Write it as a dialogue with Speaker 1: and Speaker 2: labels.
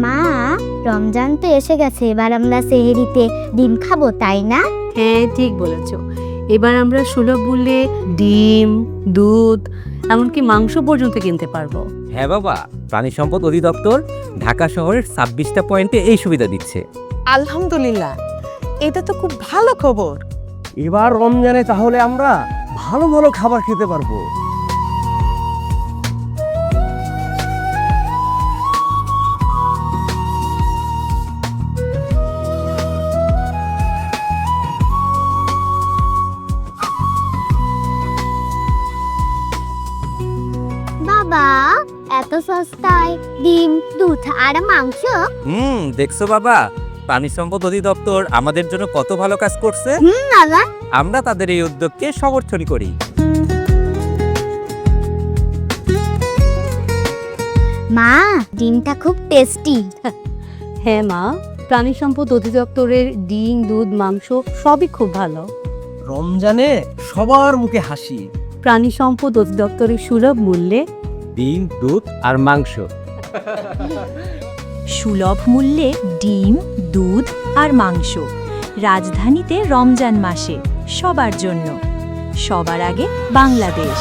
Speaker 1: মা, রমজান তো এসে গেছে, এবার আমরা সেহরিতে ডিম খাবো, তাই না?
Speaker 2: হ্যাঁ, ঠিক বলেছো। এবার আমরা সুলভ মূল্যে ডিম, দুধ, এমনকি মাংস পর্যন্ত কিনতে পারবো।
Speaker 3: হ্যাঁ বাবা, প্রাণী সম্পদ অধিদপ্তর ঢাকা শহরের 26টা পয়েন্টে এই সুবিধা দিচ্ছে।
Speaker 4: আলহামদুলিল্লাহ, এটা তো খুব ভালো খবর।
Speaker 5: এবার রমজানে তাহলে আমরা ভালো ভালো খাবার খেতে পারবো।
Speaker 1: বাবা, এত সস্তায় ডিম, দুধ আর মাংস?
Speaker 3: দেখছো বাবা, প্রাণী সম্পদ অধিদপ্তর আমাদের জন্য কত ভালো কাজ করছে।
Speaker 1: বাবা,
Speaker 3: আমরা তাদের এই উদ্যোগকে সমর্থন করি।
Speaker 1: মা, ডিমটা খুব টেস্টি।
Speaker 2: হ্যাঁ মা, প্রাণী সম্পদ অধিদপ্তরের ডিম, দুধ, মাংস সবই খুব ভালো।
Speaker 5: রমজানে সবার মুখে হাসি।
Speaker 2: প্রাণী সম্পদ অধিদপ্তরের সুলভ মূল্যে
Speaker 3: ডিম, দুধ আর মাংস।
Speaker 6: সুলভ মূল্যে ডিম, দুধ আর মাংস। রাজধানীতে রমজান মাসে সবার জন্য, সবার আগে বাংলাদেশ।